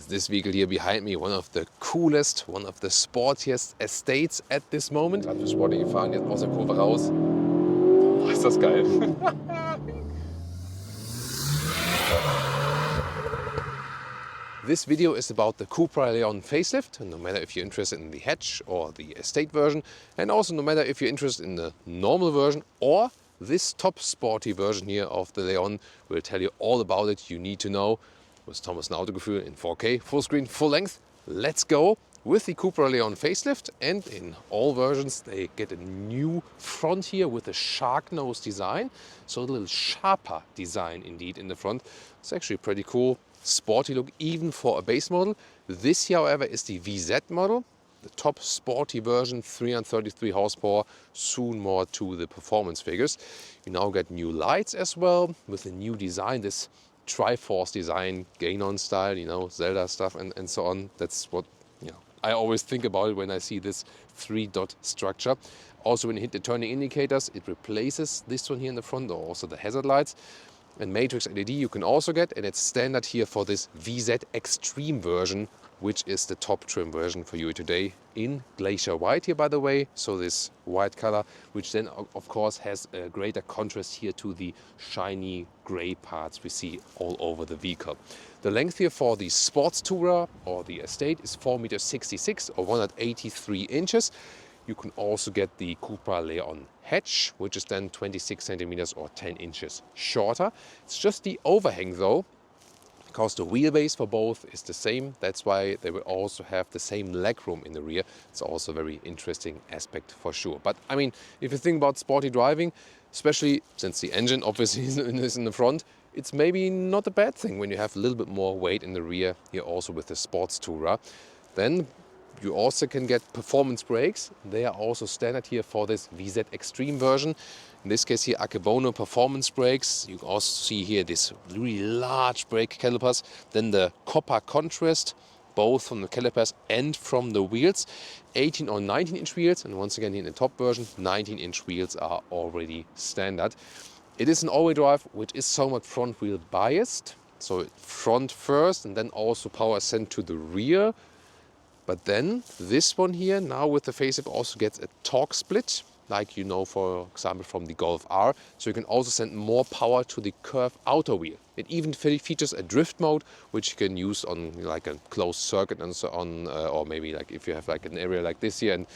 this vehicle here behind me, one of the coolest, one of the sportiest estates at this moment. Gerade für Sporty gefahren, jetzt aus der Kurve raus. Boah, ist das geil. This video is about the Cupra Leon facelift, and no matter if you're interested in the hatch or the estate version, and also no matter if you're interested in the normal version or this top sporty version here of the Leon, we'll tell you all about it. You need to know. With Thomas Autogefühl in 4K, full screen, full length. Let's go with the Cupra Leon facelift, and in all versions they get a new front here with a shark nose design, so a little sharper design indeed in the front. It's actually pretty cool. Sporty look even for a base model. This here, however, is the VZ model, the top sporty version, 333 horsepower, soon more to the performance figures. You now get new lights as well with a new design, this Triforce design, gain-on style, you know, Zelda stuff and so on. That's what, you know, I always think about it when I see this 3-dot structure. Also, when you hit the turning indicators, it replaces this one here in the front, or also the hazard lights. And Matrix LED you can also get, and it's standard here for this VZ Extreme version, which is the top trim version for you today in Glacier White here, by the way. So this white color, which then of course has a greater contrast here to the shiny gray parts we see all over the vehicle. The length here for the Sports Tourer or the Estate is 4.66 m or 183 inches. You can also get the Cupra Leon hatch, which is then 26 centimeters or 10 inches shorter. It's just the overhang though, because the wheelbase for both is the same. That's why they will also have the same legroom in the rear. It's also a very interesting aspect for sure. But I mean, if you think about sporty driving, especially since the engine obviously is in the front, it's maybe not a bad thing when you have a little bit more weight in the rear here also with the Sports Tourer. Then you also can get performance brakes. They are also standard here for this VZ Extreme version. In this case here, Akebono performance brakes. You can also see here this really large brake calipers. Then the copper contrast, both from the calipers and from the wheels. 18 or 19-inch wheels, and once again here in the top version, 19-inch wheels are already standard. It is an all-wheel drive, which is somewhat front-wheel biased. So front first, and then also power sent to the rear. But then this one here, now with the facelift, also gets a torque split, like you know, for example, from the Golf R. So you can also send more power to the curved outer wheel. It even features a drift mode, which you can use on like a closed circuit and so on, or maybe like if you have like an area like this here, and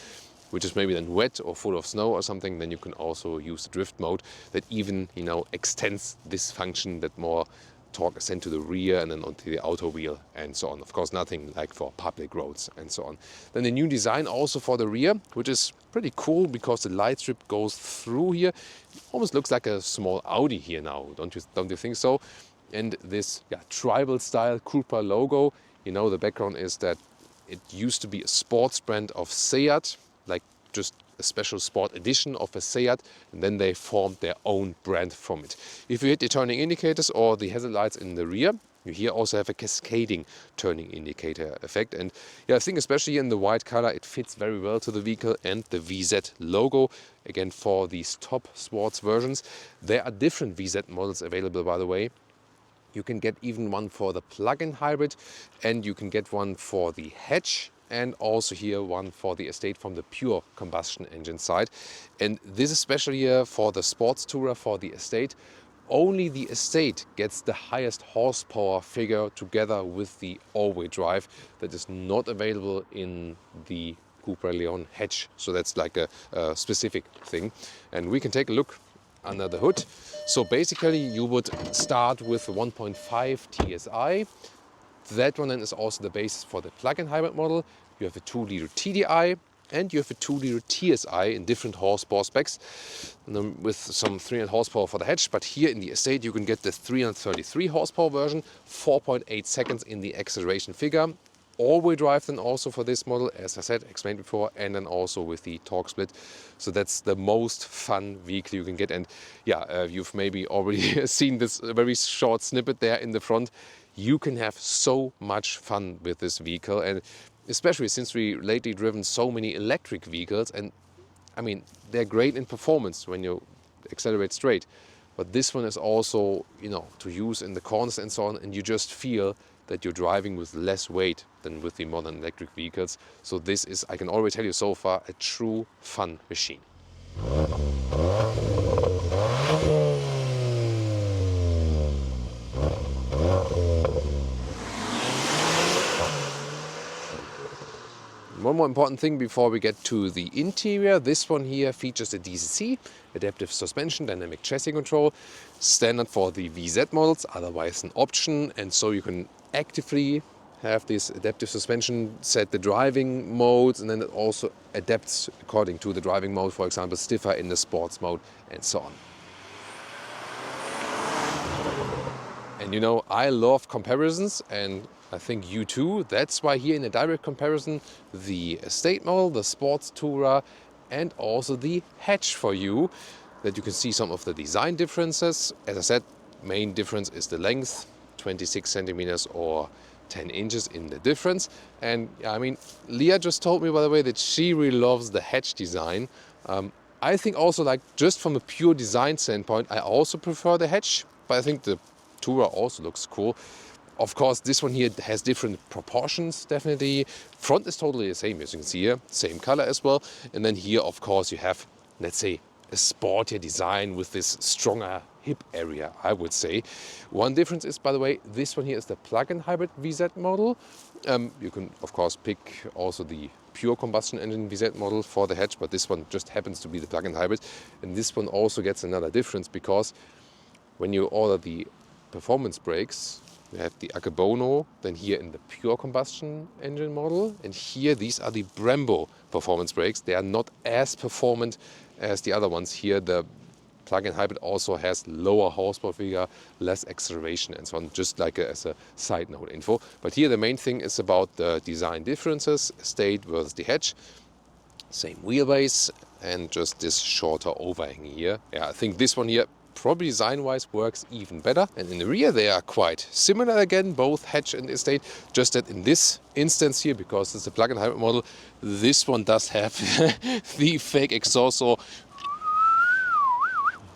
which is maybe then wet or full of snow or something, then you can also use the drift mode that even, you know, extends this function, that more torque is sent to the rear and then onto the outer wheel and so on. Of course, nothing like for public roads and so on. Then the new design also for the rear, which is pretty cool because the light strip goes through here. It almost looks like a small Audi here now, don't you think so? And this tribal style Cupra logo, you know, the background is that it used to be a sports brand of Seat, like just a special sport edition of a Seat, and then they formed their own brand from it. If you hit the turning indicators or the hazard lights in the rear, you here also have a cascading turning indicator effect. And yeah, I think especially in the white color, it fits very well to the vehicle and the VZ logo. Again, for these top sports versions, there are different VZ models available, by the way. You can get even one for the plug-in hybrid, and you can get one for the hatch, and also here one for the Estate from the pure combustion engine side. And this is especially here for the Sports Tourer for the Estate. Only the Estate gets the highest horsepower figure together with the all-wheel drive that is not available in the Cupra Leon hatch. So that's like a specific thing. And we can take a look under the hood. So basically you would start with 1.5 TSI. That one then is also the basis for the plug-in hybrid model. You have a 2-liter TDI and you have a 2-liter TSI in different horsepower specs, with some 300 horsepower for the hatch. But here in the Estate you can get the 333 horsepower version, 4.8 seconds in the acceleration figure. All-wheel drive then also for this model, as I said, explained before, and then also with the torque split. So that's the most fun vehicle you can get. And yeah, you've maybe already seen this very short snippet there in the front. You can have so much fun with this vehicle, and especially since we lately driven so many electric vehicles, and I mean, they're great in performance when you accelerate straight. But this one is also, you know, to use in the corners and so on, and you just feel that you're driving with less weight than with the modern electric vehicles. So this is, I can already tell you so far, a true fun machine. One more important thing before we get to the interior. This one here features a DCC, adaptive suspension, dynamic chassis control, standard for the VZ models, otherwise an option. And so you can actively have this adaptive suspension, set the driving modes, and then it also adapts according to the driving mode, for example, stiffer in the sports mode and so on. And you know, I love comparisons, and I think you too. That's why here in a direct comparison, the estate model, the sports tourer, and also the hatch for you, that you can see some of the design differences. As I said, main difference is the length, 26 centimeters or 10 inches in the difference. And I mean, Leah just told me, by the way, that she really loves the hatch design. I think also, like, just from a pure design standpoint, I also prefer the hatch, but I think the tourer also looks cool. Of course, this one here has different proportions, definitely. Front is totally the same, as you can see here, same color as well. And then here, of course, you have, let's say, a sportier design with this stronger hip area, I would say. One difference is, by the way, this one here is the plug-in hybrid VZ model. You can, of course, pick also the pure combustion engine VZ model for the hatch, but this one just happens to be the plug-in hybrid. And this one also gets another difference, because when you order the performance brakes, you have the Akebono, then here in the pure combustion engine model. And here, these are the Brembo performance brakes. They are not as performant as the other ones. Here, the plug-in hybrid also has lower horsepower figure, less acceleration and so on, just like as a side note info. But here, the main thing is about the design differences, estate versus the hatch. Same wheelbase and just this shorter overhang here. Yeah, I think this one here probably design-wise works even better. And in the rear they are quite similar again, both hatch and estate, just that in this instance here, because it's a plug-in hybrid model, this one does have the fake exhaust. So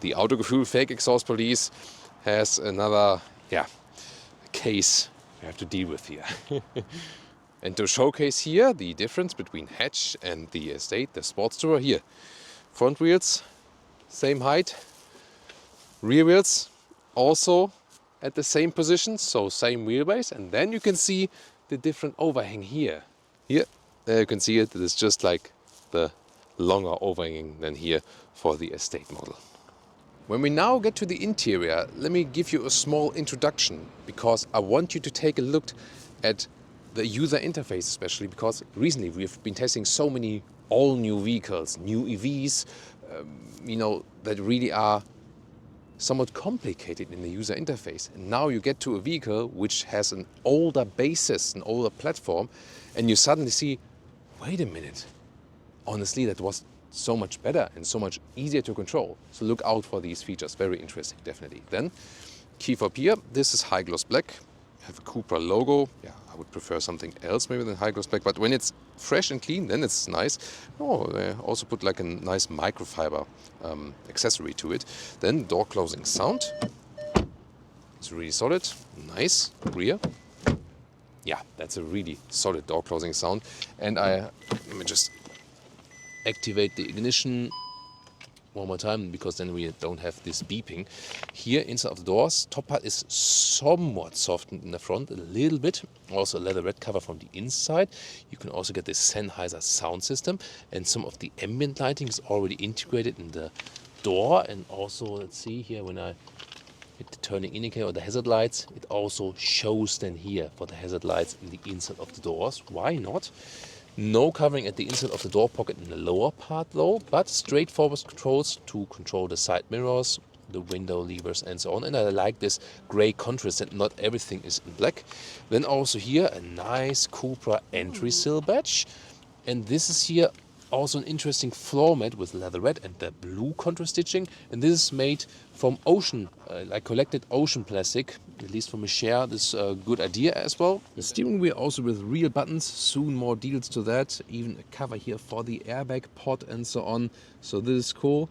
the Autogefühl fake exhaust police has another case we have to deal with here. And to showcase here the difference between hatch and the estate, the sports tourer here. Front wheels, same height. Rear wheels also at the same position, so same wheelbase. And then you can see the different overhang here. Here, there you can see it. It is just like the longer overhang than here for the estate model. When we now get to the interior, let me give you a small introduction, because I want you to take a look at the user interface, especially because recently we've been testing so many all new vehicles, new EVs, that really are somewhat complicated in the user interface. And now you get to a vehicle which has an older basis, an older platform, and you suddenly see, wait a minute, honestly, that was so much better and so much easier to control. So look out for these features, very interesting, definitely. Then, key fob here, this is high gloss black, have a Cupra logo. Yeah, I would prefer something else maybe than high gloss black, but when it's fresh and clean, then it's nice. Oh, they also put like a nice microfiber accessory to it. Then door closing sound. It's really solid, nice. Rear. Yeah, that's a really solid door closing sound. And let me just activate the ignition one more time, because then we don't have this beeping. Here inside of the doors, top part is somewhat softened in the front, a little bit. Also a leather red cover from the inside. You can also get this Sennheiser sound system, and some of the ambient lighting is already integrated in the door. And also, let's see here, when I hit the turning indicator or the hazard lights, it also shows then here for the hazard lights in the inside of the doors. Why not? No covering at the inside of the door pocket in the lower part though, but straightforward controls to control the side mirrors, the window levers and so on. And I like this grey contrast that not everything is in black. Then also here a nice Cupra entry sill badge. And this is here also an interesting floor mat with leather red and the blue contrast stitching. And this is made from ocean, like collected ocean plastic, at least from a share. This is a good idea as well. The steering wheel also with real buttons, soon more deals to that. Even a cover here for the airbag pod and so on. So this is cool.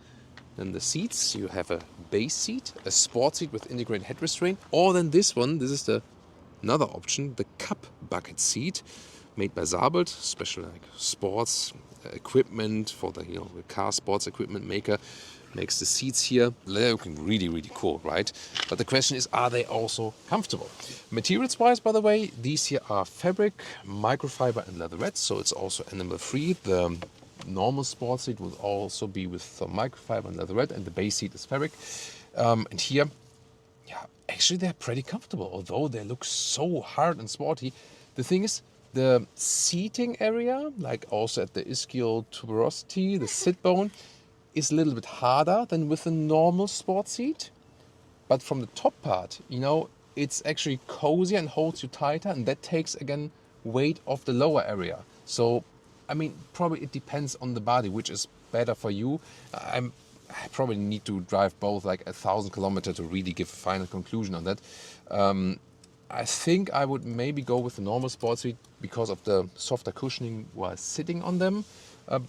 Then the seats, you have a base seat, a sport seat with integrated head restraint. Or then this one, this is the another option, the cup bucket seat, made by Zabelt, special like sports equipment for the the car sports equipment maker. Makes the seats here. They're looking really, really cool, right? But the question is, are they also comfortable? Materials-wise, by the way, these here are fabric, microfiber, and leatherette, so it's also animal-free. The normal sports seat will also be with some microfiber and leatherette, and the base seat is fabric. And here, yeah, actually they're pretty comfortable, although they look so hard and sporty. The thing is, the seating area, like also at the ischial tuberosity, the sit bone, is a little bit harder than with a normal sport seat. But from the top part, it's actually cozier and holds you tighter, and that takes, again, weight off the lower area. So, I mean, probably it depends on the body, which is better for you. I probably need to drive both like 1,000 kilometers to really give a final conclusion on that. I think I would maybe go with the normal sport seat because of the softer cushioning while sitting on them.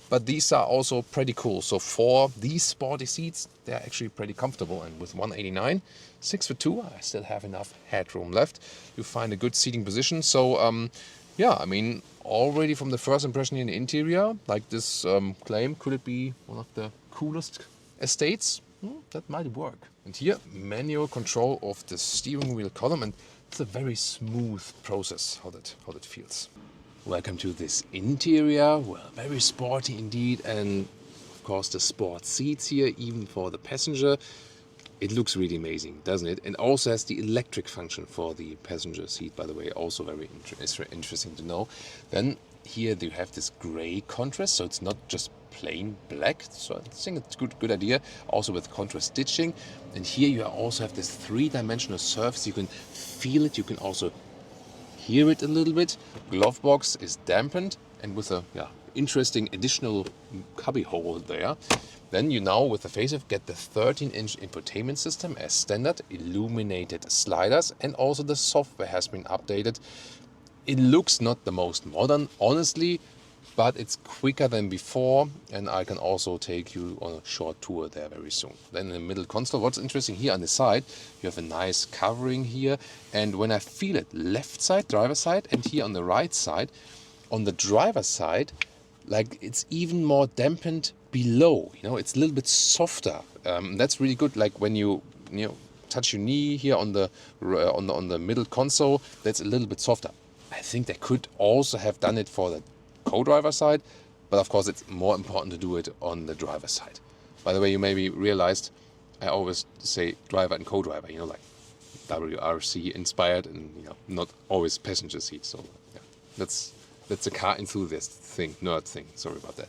But these are also pretty cool. So for these sporty seats, they're actually pretty comfortable. And with 189, 6'2", I still have enough headroom left. You find a good seating position. So yeah, I mean, already from the first impression in the interior, like this claim, could it be one of the coolest estates? That might work. And here, manual control of the steering wheel column, and it's a very smooth process how that feels. Welcome to this interior. Well, very sporty indeed, and of course the sport seats here, even for the passenger. It looks really amazing, doesn't it? And also has the electric function for the passenger seat, by the way, also very interesting to know. Then here you have this gray contrast, so it's not just plain black. So I think it's a good idea, also with contrast stitching. And here you also have this three-dimensional surface. You can feel it, you can also hear it a little bit. Glove box is dampened and with a interesting additional cubby hole there. Then you now with the facelift get the 13-inch infotainment system as standard, illuminated sliders, and also the software has been updated. It looks not the most modern, honestly, but it's quicker than before, and I can also take you on a short tour there very soon. Then in the middle console, what's interesting here on the side, you have a nice covering here, and when I feel it, left side, driver side, and here on the right side, on the driver side, like it's even more dampened below, it's a little bit softer. That's really good, like when you touch your knee here on the middle console, that's a little bit softer. I think they could also have done it for the co-driver side, but of course it's more important to do it on the driver side. By the way, you maybe realized I always say driver and co-driver, like WRC inspired, and not always passenger seat. So yeah, that's a car enthusiast thing, nerd thing. Sorry about that.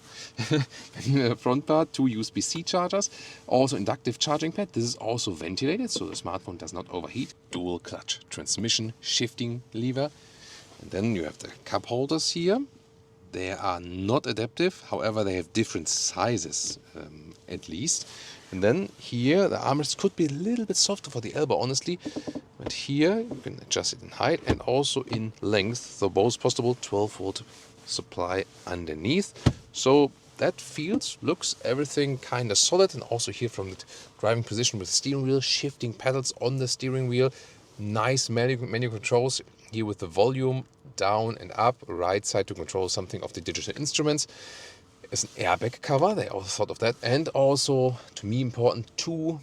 In the front part, 2 USB-C chargers, also inductive charging pad. This is also ventilated, so the smartphone does not overheat. Dual clutch transmission, shifting lever, and then you have the cup holders here. They are not adaptive, however they have different sizes at least. And then here the armrest could be a little bit softer for the elbow, honestly. But here you can adjust it in height and also in length, so both possible. 12-volt supply underneath. So that feels, looks, everything kind of solid. And also here from the driving position with the steering wheel, shifting pedals on the steering wheel. Nice menu controls here with the volume down and up, right side to control something of the digital instruments. It's an airbag cover, they also thought of that. And also, to me important, 2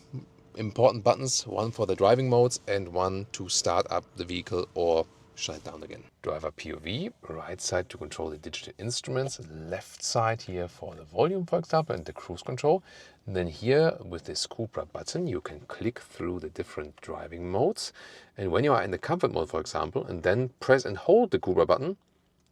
important buttons, one for the driving modes and one to start up the vehicle or shut it down again. Driver POV, right side to control the digital instruments, left side here for the volume, for example, and the cruise control. And then here with this Cupra button, you can click through the different driving modes. And when you are in the comfort mode, for example, and then press and hold the Cupra button,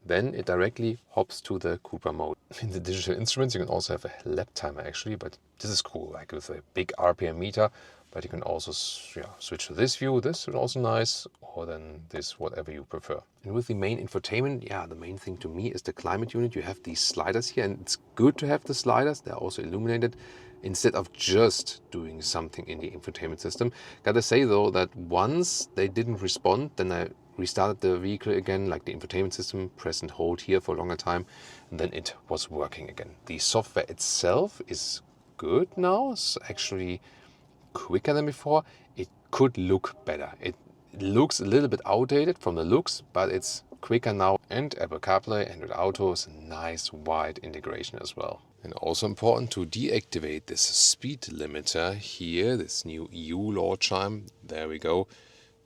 then it directly hops to the Cupra mode. In the digital instruments, you can also have a lap timer actually, but this is cool, like with a big RPM meter. But you can also switch to this view. This is also nice, or then this, whatever you prefer. And with the main infotainment, the main thing to me is the climate unit. You have these sliders here, and it's good to have the sliders. They're also illuminated instead of just doing something in the infotainment system. Gotta say though that once they didn't respond, then I restarted the vehicle again, like the infotainment system, press and hold here for a longer time, and then it was working again. The software itself is good now. It's actually quicker than before. It could look better. It It looks a little bit outdated from the looks, but it's quicker now. And Apple CarPlay, Android Auto is a nice wide integration as well. And also important to deactivate this speed limiter here, this new EU law chime. There we go.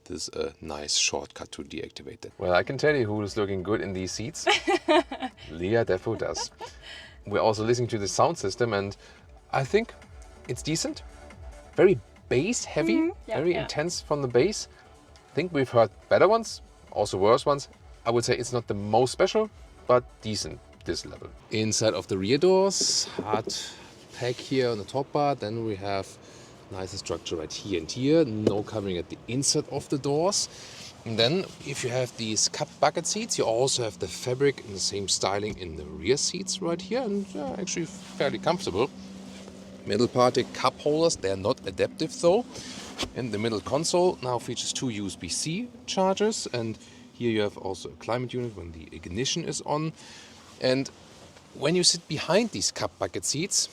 This is a nice shortcut to deactivate that. Well, I can tell you who is looking good in these seats. Leah defo does. We're also listening to the sound system, and I think it's decent. Very bass heavy, very intense from the bass. I think we've heard better ones, also worse ones. I would say it's not the most special, but decent this level. Inside of the rear doors, hard pack here on the top part. Then we have nicer structure right here and here. No covering at the inside of the doors. And then if you have these cup bucket seats, you also have the fabric and the same styling in the rear seats right here. And actually fairly comfortable. Middle part, the cup holders, they're not adaptive though. And the middle console now features 2 USB-C chargers. And here you have also a climate unit when the ignition is on. And when you sit behind these cup bucket seats,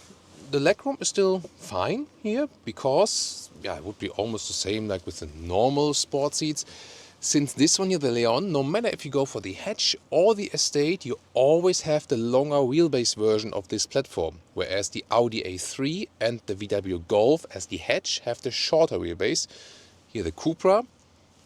the legroom is still fine here because it would be almost the same like with the normal sport seats. Since this one here, the Leon, no matter if you go for the hatch or the estate, you always have the longer wheelbase version of this platform. Whereas the Audi A3 and the VW Golf as the hatch have the shorter wheelbase. Here the Cupra,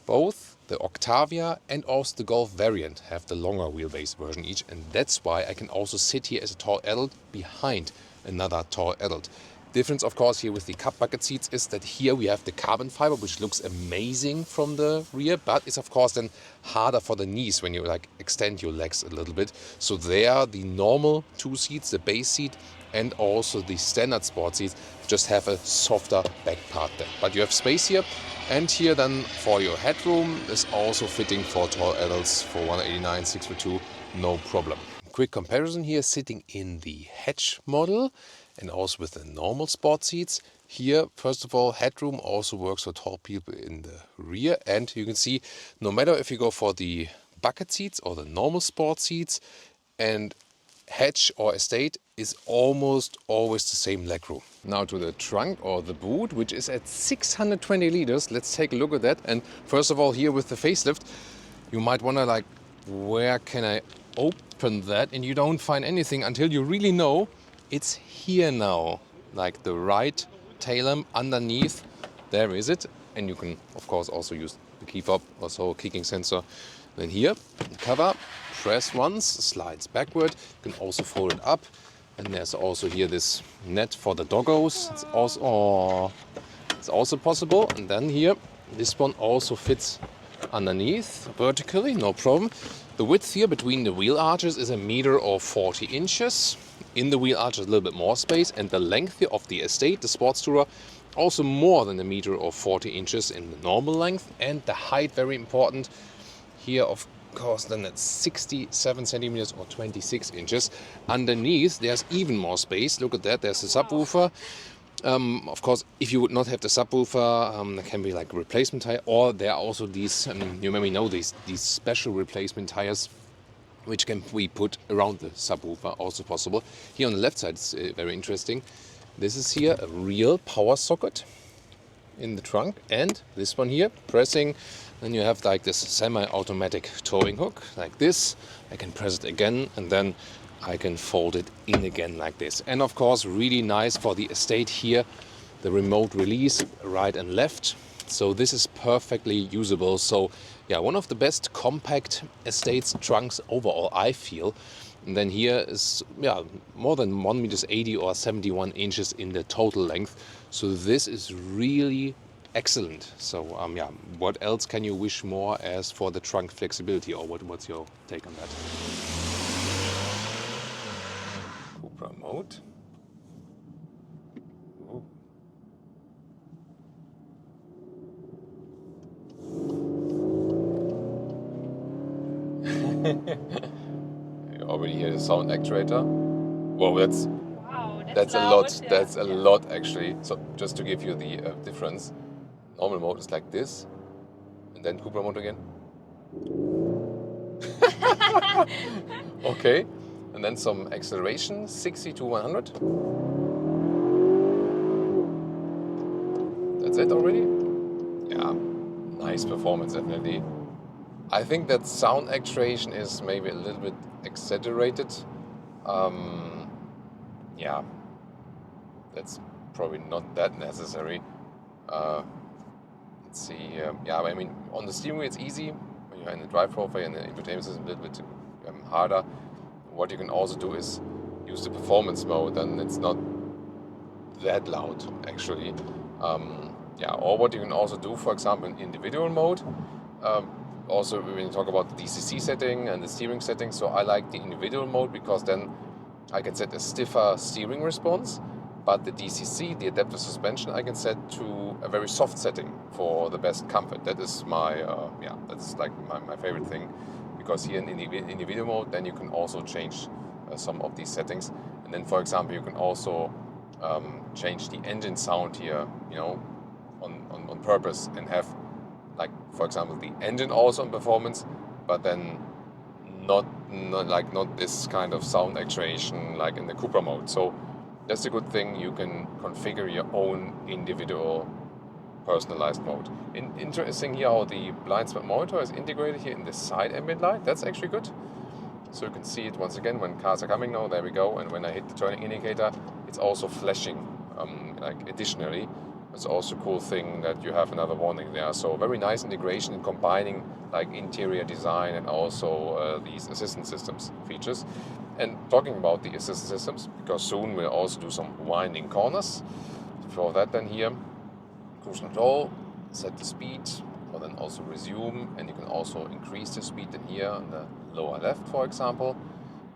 both the Octavia and also the Golf variant have the longer wheelbase version each. And that's why I can also sit here as a tall adult behind another tall adult. Difference, of course, here with the cup bucket seats is that here we have the carbon fiber, which looks amazing from the rear, but it's of course then harder for the knees when you like extend your legs a little bit. So there, the normal 2 seats, the base seat and also the standard sport seats, just have a softer back part there. But you have space here, and here then for your headroom is also fitting for tall adults for 189, 6'2", no problem. Quick comparison here, sitting in the hatch model and also with the normal sport seats. Here, first of all, headroom also works for tall people in the rear. And you can see, no matter if you go for the bucket seats or the normal sport seats, and hatch or estate is almost always the same legroom. Now to the trunk or the boot, which is at 620 liters. Let's take a look at that. And first of all, here with the facelift, you might wonder like, where can I open that? And you don't find anything until you really know it's here now. Like the right tail lamp underneath, there is it. And you can of course also use the key fob, also kicking sensor. Then here, the cover, press once, slides backward. You can also fold it up. And there's also here this net for the doggos. It's also possible. And then here, this one also fits underneath vertically, no problem. The width here between the wheel arches is 1.40 meters. In the wheel arches a little bit more space, and the length here of the estate, the sports tourer, also more than 1.40 meters in the normal length. And the height, very important. Here of course then at 67 centimeters or 26 inches. Underneath there's even more space. Look at that, there's a subwoofer. Of course, if you would not have the subwoofer, there can be like a replacement tire, or there are also these, you maybe know these special replacement tires which can be put around the subwoofer, also possible. Here on the left side it's very interesting. This is here a real power socket in the trunk, and this one here, pressing, then you have like this semi-automatic towing hook, like this. I can press it again, and then I can fold it in again like this. And of course, really nice for the estate here, the remote release, right and left. So this is perfectly usable. So yeah, one of the best compact estates trunks overall, I feel. And then here is more than 1.80 meters or 71 inches in the total length. So this is really excellent. So what else can you wish more as for the trunk flexibility, or what's your take on that? Cupra mode. Ooh. You already hear the sound actuator. Whoa, that's a lot. Yeah. That's a lot actually. So just to give you the difference, normal mode is like this, and then Cupra mode again. Okay, and then some acceleration, 60 to 100. That's it already. Yeah, nice performance, definitely. I think that sound actuation is maybe a little bit exaggerated. Yeah, that's probably not that necessary. Let's see. Yeah, I mean, on the steering wheel it's easy. When you're in the drive profile and the infotainment system, a little bit harder. What you can also do is use the performance mode, and it's not that loud actually. Yeah, or what you can also do, for example, in individual mode. Also, when you talk about the DCC setting and the steering settings, so I like the individual mode because then I can set a stiffer steering response. But the DCC, the adaptive suspension, I can set to a very soft setting for the best comfort. That is my, that's like my favorite thing. Because here in individual mode, then you can also change some of these settings. And then, for example, you can also change the engine sound here, you know, on purpose, and have, like, for example, the engine also in performance, but then not this kind of sound actuation like in the Cupra mode. So that's a good thing. You can configure your own individual personalized mode. Interesting here how the blind spot monitor is integrated here in the side ambient light. That's actually good. So you can see it once again when cars are coming now. There we go. And when I hit the turning indicator, it's also flashing like additionally. It's also a cool thing that you have another warning there. So very nice integration in combining like interior design and also these assistance systems features. And talking about the assistance systems, because soon we'll also do some winding corners. For that then here, cruise control, set the speed, or then also resume, and you can also increase the speed in here on the lower left, for example,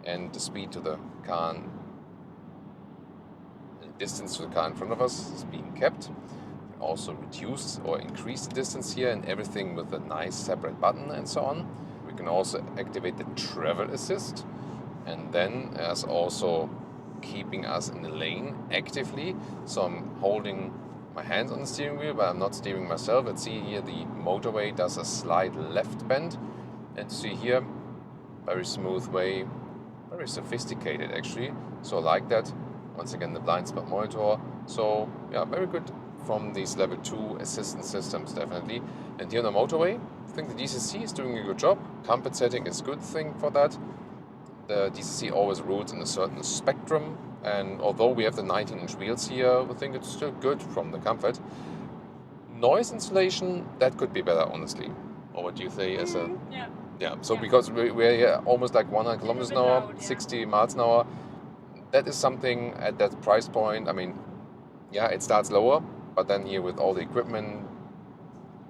and the speed to the car, distance to the car in front of us is being kept. Also reduce or increase the distance here, and everything with a nice separate button and so on. We can also activate the travel assist, and then as also keeping us in the lane actively. So I'm holding my hands on the steering wheel, but I'm not steering myself. Let's see here, the motorway does a slight left bend, and see here, very smooth way, very sophisticated actually. So I like that. Once again, the blind spot monitor. So yeah, very good from these level 2 assistance systems, definitely. And here on the motorway, I think the DCC is doing a good job. Comfort setting is a good thing for that. The DCC always rules in a certain spectrum, and although we have the 19-inch wheels here, I think it's still good from the comfort. Noise insulation, that could be better, honestly. Or what do you say? As a yeah. So because we're here almost like 100 kilometers an hour, 60 miles an hour. That is something at that price point. I mean, yeah, it starts lower, but then here with all the equipment,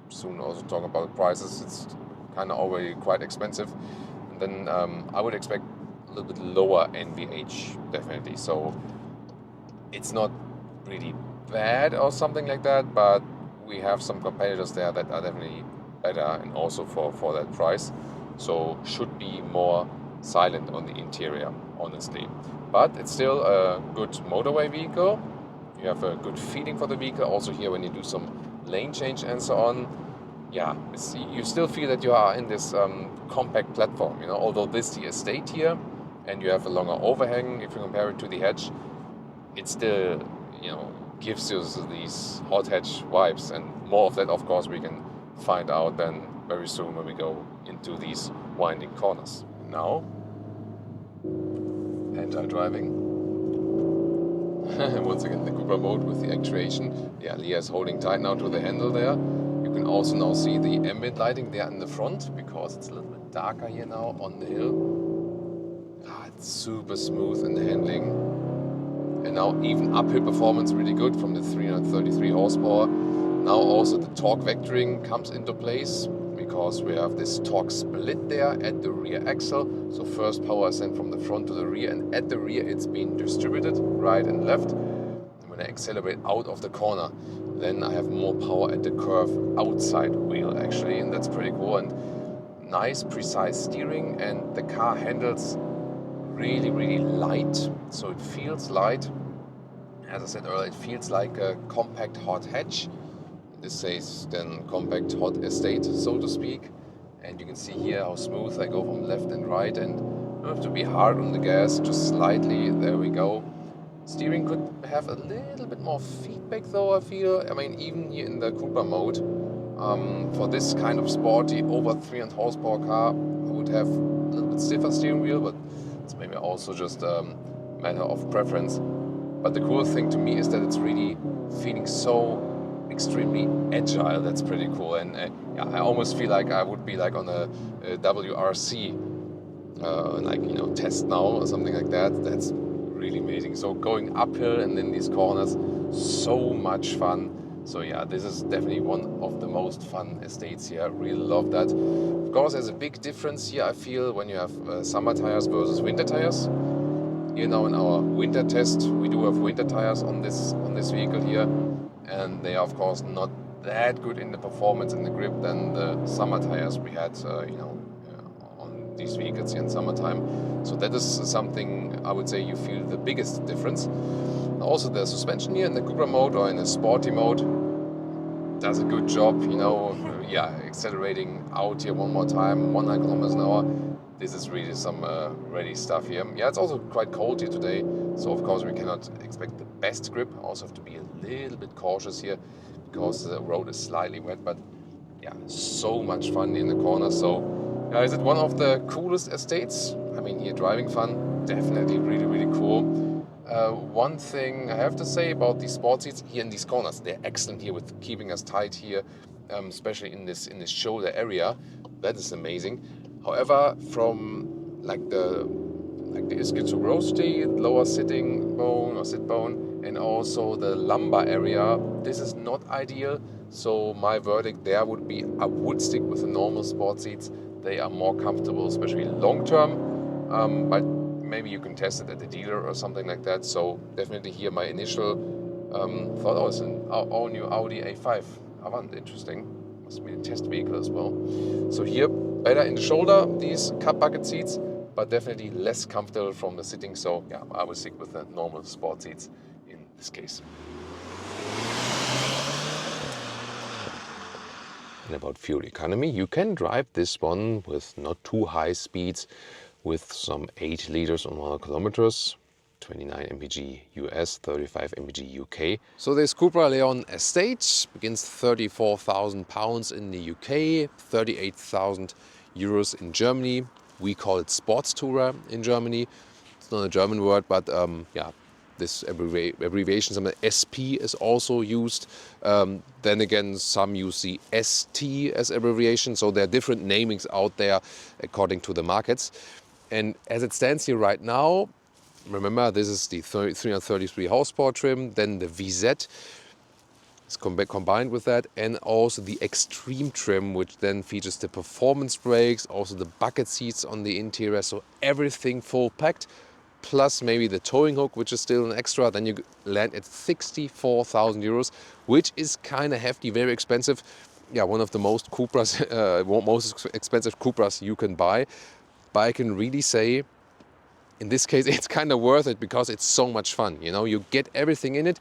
soon also talk about prices, it's kind of already quite expensive. And then I would expect a little bit lower NVH, definitely. So it's not really bad or something like that, but we have some competitors there that are definitely better, and also for that price. So should be more silent on the interior, honestly. But it's still a good motorway vehicle. You have a good feeling for the vehicle. Also here when you do some lane change and so on, yeah, you still feel that you are in this compact platform, you know, although this is the estate here and you have a longer overhang if you compare it to the hatch, it still, you know, gives you these hot hatch vibes, and more of that of course we can find out then very soon when we go into these winding corners. Now, anti-driving. Once again, the Cupra mode with the actuation. Yeah, Leah is holding tight now to the handle there. You can also now see the ambient lighting there in the front, because it's a little bit darker here now on the hill. It's super smooth in the handling. And now even uphill performance really good from the 333 horsepower. Now also the torque vectoring comes into place, because we have this torque split there at the rear axle. So first power is sent from the front to the rear, and at the rear it's being distributed right and left. And when I accelerate out of the corner, then I have more power at the curve outside wheel actually, and that's pretty cool. And nice precise steering, and the car handles really, really light. So it feels light. As I said earlier, it feels like a compact hot hatch. This says then compact hot estate, so to speak. And you can see here how smooth I go from left and right, and you don't have to be hard on the gas, just slightly. There we go. Steering could have a little bit more feedback though, I feel. I mean, even here in the Cupra mode, For this kind of sporty, over 300 horsepower car, I would have a little bit stiffer steering wheel, but it's maybe also just a matter of preference. But the cool thing to me is that it's really feeling so extremely agile. That's pretty cool. And yeah, I almost feel like I would be like on a WRC, test now or something like that. That's really amazing. So going uphill and in these corners, so much fun. So yeah, this is definitely one of the most fun estates here. I really love that. Of course, there's a big difference here, I feel, when you have summer tires versus winter tires. Here now in our winter test, we do have winter tires on this vehicle here, and they are of course not that good in the performance and the grip than the summer tires we had, on these vehicles here in summertime. So that is something I would say you feel the biggest difference. Also, the suspension here in the Cupra mode or in the sporty mode does a good job, accelerating out here one more time, 100 kilometers an hour. This is really some ready stuff here. Yeah, it's also quite cold here today, so of course we cannot expect the best grip. Also have to be a little bit cautious here because the road is slightly wet, but yeah, so much fun in the corner. So yeah, is it one of the coolest estates? I mean, here driving fun, definitely really, really cool. One thing I have to say about these sport seats here in these corners, they're excellent here with keeping us tight here, especially in this shoulder area. That is amazing. However, from the ischial lower sitting bone or sit bone, and also the lumbar area, this is not ideal. So my verdict there would be I would stick with the normal sport seats. They are more comfortable, especially long term. But maybe you can test it at the dealer or something like that. So definitely here my initial thought, it's an all-new Audi A5 Avant. Interesting. Must be a test vehicle as well. So here, better in the shoulder, these cup bucket seats, but definitely less comfortable from the sitting. So yeah, I will stick with the normal sport seats in this case. And about fuel economy, you can drive this one with not too high speeds, with some 8 liters on 100 kilometers, 29 mpg US, 35 mpg UK. So this Cupra Leon Estate begins £34,000 in the UK, 38,000 euros in Germany. We call it Sports Tourer in Germany. It's not a German word, but this abbreviation, some of the SP is also used. Then again, some use the ST as abbreviation. So there are different namings out there according to the markets. And as it stands here right now, remember, this is the 333 horsepower trim, then the VZ is combined with that, and also the Extreme trim, which then features the performance brakes, also the bucket seats on the interior, so everything full packed, plus maybe the towing hook, which is still an extra. Then you land at 64,000 euros, which is kind of hefty, very expensive. Yeah, one of the most expensive Cupras you can buy. But I can really say, in this case, it's kind of worth it because it's so much fun. You get everything in it.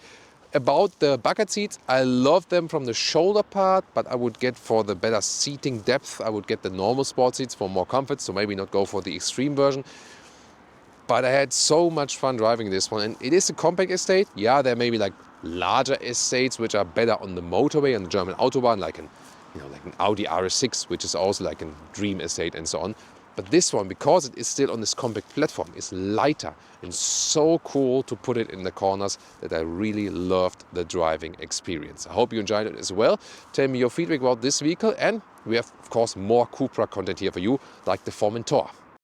About the bucket seats, I love them from the shoulder part, but I would get, for the better seating depth, I would get the normal sport seats for more comfort, so maybe not go for the Extreme version. But I had so much fun driving this one, and it is a compact estate. Yeah, there may be larger estates which are better on the motorway, on the German Autobahn, like an Audi RS6, which is also like a dream estate and so on. But this one, because it is still on this compact platform, is lighter and so cool to put it in the corners that I really loved the driving experience. I hope you enjoyed it as well. Tell me your feedback about this vehicle, and we have, of course, more Cupra content here for you, like the Formentor.